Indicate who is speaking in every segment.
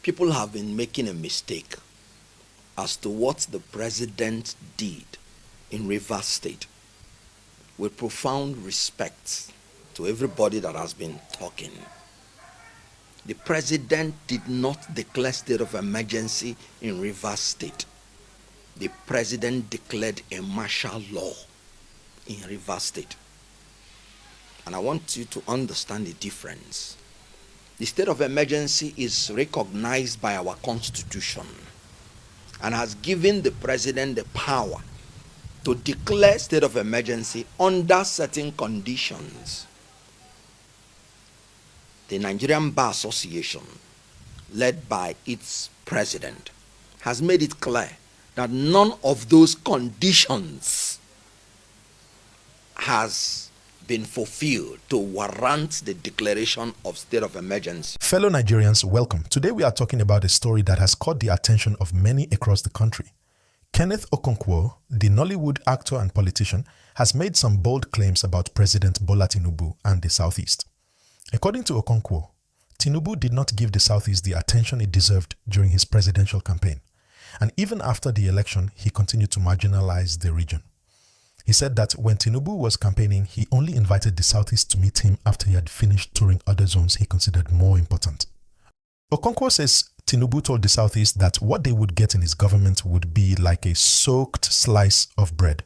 Speaker 1: People have been making a mistake as to what the president did in Rivers State. With profound respect to everybody that has been talking, the president did not declare state of emergency in Rivers State. The president declared a martial law in Rivers State. And I want you to understand the difference. The state of emergency is recognized by our constitution and has given the president the power to declare state of emergency under certain conditions. The Nigerian Bar Association, led by its president, has made it clear that none of those conditions has been fulfilled to warrant the declaration of state of emergency.
Speaker 2: Fellow Nigerians, welcome. Today we are talking about a story that has caught the attention of many across the country. Kenneth Okonkwo, the Nollywood actor and politician, has made some bold claims about President Bola Tinubu and the Southeast. According to Okonkwo, Tinubu did not give the Southeast the attention it deserved during his presidential campaign. And even after the election, he continued to marginalize the region. He said that when Tinubu was campaigning, he only invited the Southeast to meet him after he had finished touring other zones he considered more important. Okonkwo says Tinubu told the Southeast that what they would get in his government would be like a soaked slice of bread.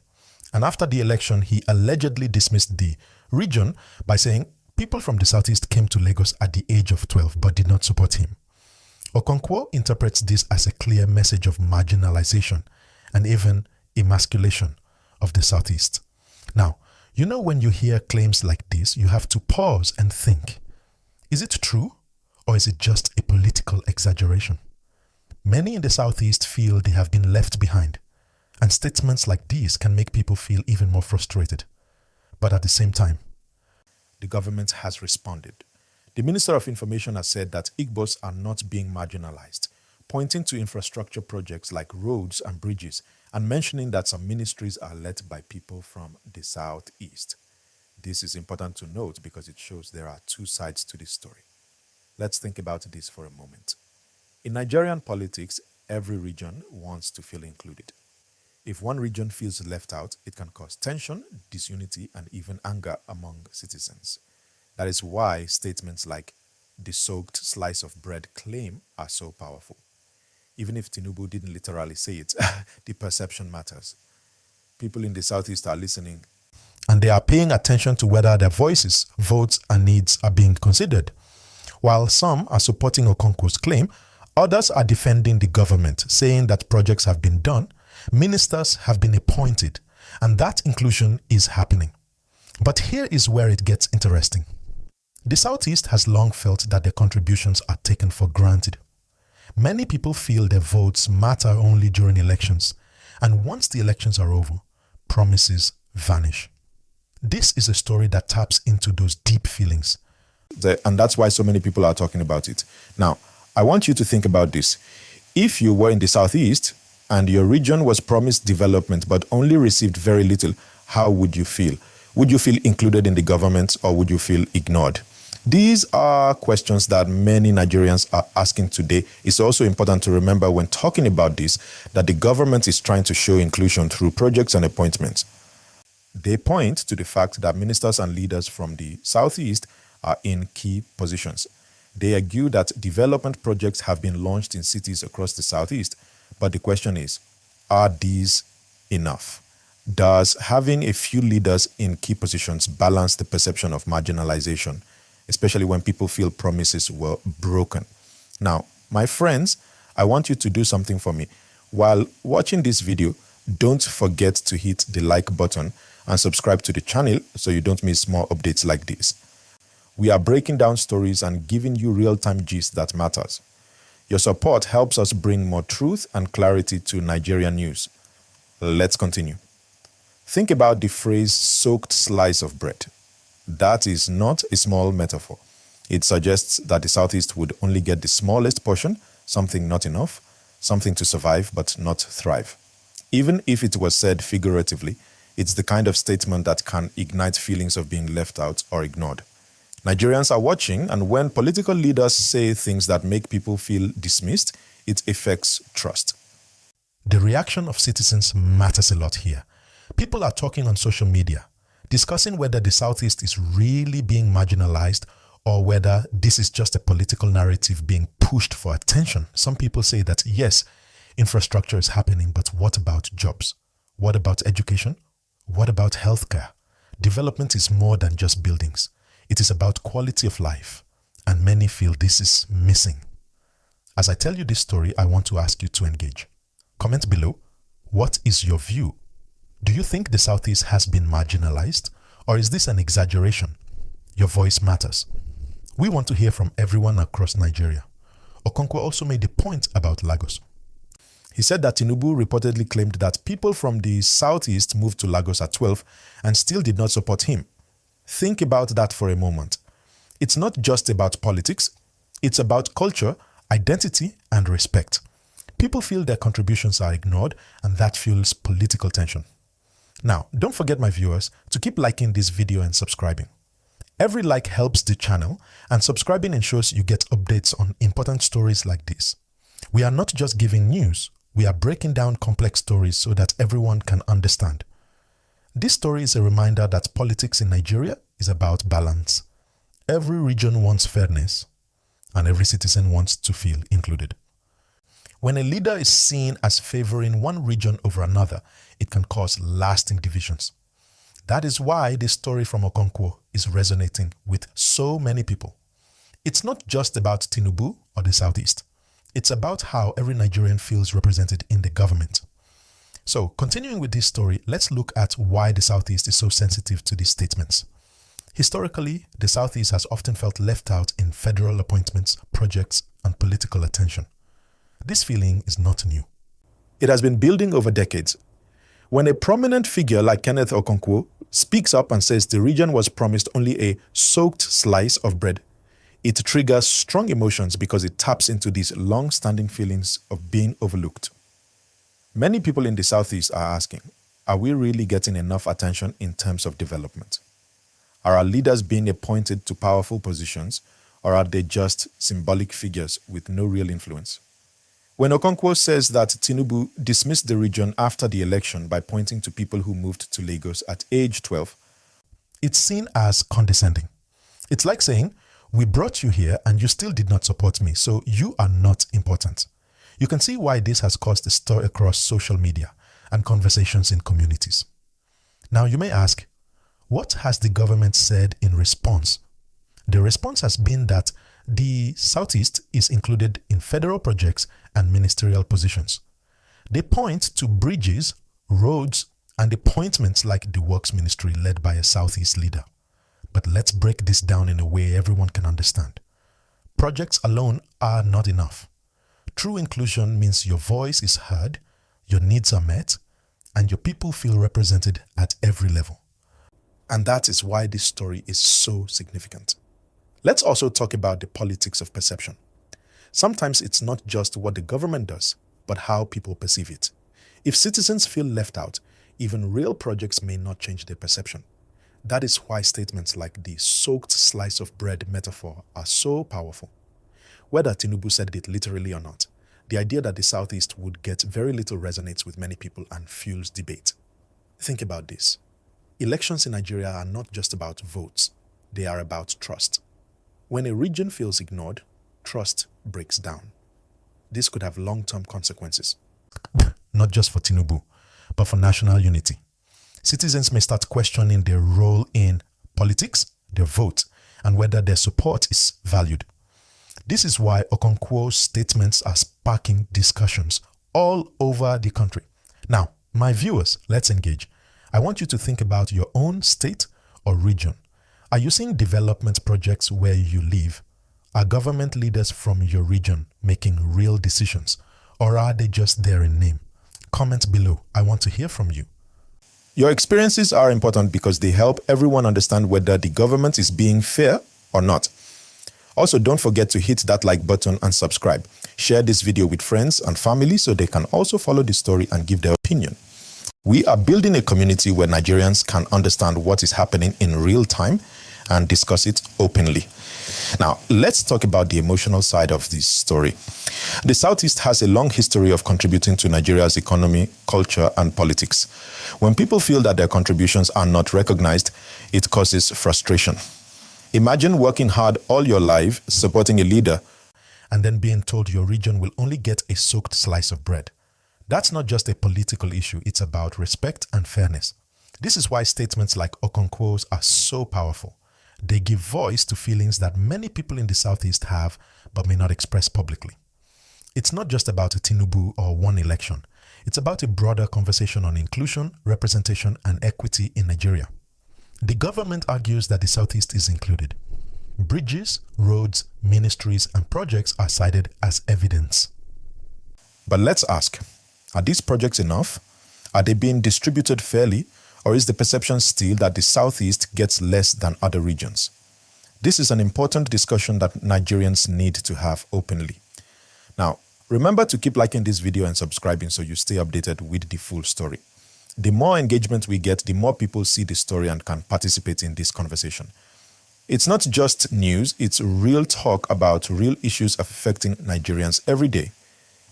Speaker 2: And after the election, he allegedly dismissed the region by saying people from the Southeast came to Lagos at the age of 12 but did not support him. Okonkwo interprets this as a clear message of marginalization and even emasculation of the Southeast. Now, you know, when you hear claims like this, you have to pause and think, is it true or is it just a political exaggeration? Many in the Southeast feel they have been left behind, and statements like these can make people feel even more frustrated. But at the same time, the government has responded. The Minister of Information has said that Igbos are not being marginalized, pointing to infrastructure projects like roads and bridges, and mentioning that some ministries are led by people from the Southeast. This is important to note because it shows there are two sides to this story. Let's think about this for a moment. In Nigerian politics, every region wants to feel included. If one region feels left out, it can cause tension, disunity, and even anger among citizens. That is why statements like the soaked slice of bread claim are so powerful. Even if Tinubu didn't literally say it, the perception matters. People in the Southeast are listening, and they are paying attention to whether their voices, votes, and needs are being considered. While some are supporting Okonkwo's claim, others are defending the government, saying that projects have been done, ministers have been appointed, and that inclusion is happening. But here is where it gets interesting. The Southeast has long felt that their contributions are taken for granted. Many people feel their votes matter only during elections, and once the elections are over, promises vanish. This is a story that taps into those deep feelings. And that's why so many people are talking about it. Now, I want you to think about this. If you were in the Southeast and your region was promised development but only received very little, how would you feel? Would you feel included in the government or would you feel ignored? These are questions that many Nigerians are asking today. It's also important to remember when talking about this that the government is trying to show inclusion through projects and appointments. They point to the fact that ministers and leaders from the Southeast are in key positions. They argue that development projects have been launched in cities across the Southeast, but the question is, are these enough? Does having a few leaders in key positions balance the perception of marginalization, especially when people feel promises were broken? Now, my friends, I want you to do something for me. While watching this video, don't forget to hit the like button and subscribe to the channel so you don't miss more updates like this. We are breaking down stories and giving you real-time gist that matters. Your support helps us bring more truth and clarity to Nigerian news. Let's continue. Think about the phrase soaked slice of bread. That is not a small metaphor. It suggests that the Southeast would only get the smallest portion, something not enough, something to survive but not thrive. Even if it was said figuratively, it's the kind of statement that can ignite feelings of being left out or ignored. Nigerians are watching, and when political leaders say things that make people feel dismissed, it affects trust. The reaction of citizens matters a lot here. People are talking on social media, discussing whether the Southeast is really being marginalized or whether this is just a political narrative being pushed for attention. Some people say that, yes, infrastructure is happening, but what about jobs? What about education? What about healthcare? Development is more than just buildings. It is about quality of life, and many feel this is missing. As I tell you this story, I want to ask you to engage. Comment below, what is your view? Do you think the Southeast has been marginalized, or is this an exaggeration? Your voice matters. We want to hear from everyone across Nigeria. Okonkwo also made a point about Lagos. He said that Tinubu reportedly claimed that people from the Southeast moved to Lagos at 12 and still did not support him. Think about that for a moment. It's not just about politics, it's about culture, identity, and respect. People feel their contributions are ignored, and that fuels political tension. Now, don't forget, my viewers, to keep liking this video and subscribing. Every like helps the channel, and subscribing ensures you get updates on important stories like this. We are not just giving news, we are breaking down complex stories so that everyone can understand. This story is a reminder that politics in Nigeria is about balance. Every region wants fairness, and every citizen wants to feel included. When a leader is seen as favoring one region over another, it can cause lasting divisions. That is why this story from Okonkwo is resonating with so many people. It's not just about Tinubu or the Southeast. It's about how every Nigerian feels represented in the government. So, continuing with this story, let's look at why the Southeast is so sensitive to these statements. Historically, the Southeast has often felt left out in federal appointments, projects, and political attention. This feeling is not new. It has been building over decades. When a prominent figure like Kenneth Okonkwo speaks up and says the region was promised only a soaked slice of bread, it triggers strong emotions because it taps into these long-standing feelings of being overlooked. Many people in the Southeast are asking, are we really getting enough attention in terms of development? Are our leaders being appointed to powerful positions, or are they just symbolic figures with no real influence? When Okonkwo says that Tinubu dismissed the region after the election by pointing to people who moved to Lagos at age 12, it's seen as condescending. It's like saying, we brought you here and you still did not support me, so you are not important. You can see why this has caused a stir across social media and conversations in communities. Now you may ask, what has the government said in response? The response has been that the Southeast is included in federal projects and ministerial positions. They point to bridges, roads, and appointments like the Works Ministry led by a Southeast leader. But let's break this down in a way everyone can understand. Projects alone are not enough. True inclusion means your voice is heard, your needs are met, and your people feel represented at every level. And that is why this story is so significant. Let's also talk about the politics of perception. Sometimes it's not just what the government does, but how people perceive it. If citizens feel left out, even real projects may not change their perception. That is why statements like the soaked slice of bread metaphor are so powerful. Whether Tinubu said it literally or not, the idea that the Southeast would get very little resonates with many people and fuels debate. Think about this. Elections in Nigeria are not just about votes, they are about trust. When a region feels ignored, trust breaks down. This could have long-term consequences. Not just for Tinubu, but for national unity. Citizens may start questioning their role in politics, their vote, and whether their support is valued. This is why Okonkwo's statements are sparking discussions all over the country. Now, my viewers, let's engage. I want you to think about your own state or region. Are you seeing development projects where you live? Are government leaders from your region making real decisions, or are they just there in name? Comment below. I want to hear from you. Your experiences are important because they help everyone understand whether the government is being fair or not. Also, don't forget to hit that like button and subscribe. Share this video with friends and family so they can also follow the story and give their opinion. We are building a community where Nigerians can understand what is happening in real time and discuss it openly. Now, let's talk about the emotional side of this story. The Southeast has a long history of contributing to Nigeria's economy, culture, and politics. When people feel that their contributions are not recognized, it causes frustration. Imagine working hard all your life, supporting a leader, and then being told your region will only get a soaked slice of bread. That's not just a political issue, it's about respect and fairness. This is why statements like Okonkwo's are so powerful. They give voice to feelings that many people in the Southeast have but may not express publicly. It's not just about a Tinubu or one election. It's about a broader conversation on inclusion, representation, and equity in Nigeria. The government argues that the Southeast is included. Bridges, roads, ministries, and projects are cited as evidence. But let's ask, are these projects enough? Are they being distributed fairly? Or is the perception still that the Southeast gets less than other regions? This is an important discussion that Nigerians need to have openly. Now, remember to keep liking this video and subscribing so you stay updated with the full story. The more engagement we get, the more people see the story and can participate in this conversation. It's not just news, it's real talk about real issues affecting Nigerians every day.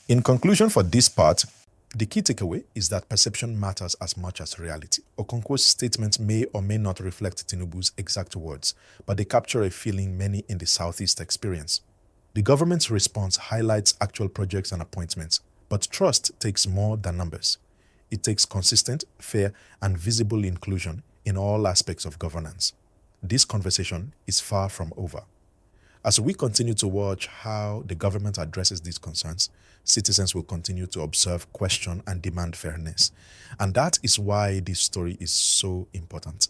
Speaker 2: In conclusion for this part, the key takeaway is that perception matters as much as reality. Okonkwo's statements may or may not reflect Tinubu's exact words, but they capture a feeling many in the Southeast experience. The government's response highlights actual projects and appointments, but trust takes more than numbers. It takes consistent, fair, and visible inclusion in all aspects of governance. This conversation is far from over. As we continue to watch how the government addresses these concerns, citizens will continue to observe, question, and demand fairness. And that is why this story is so important.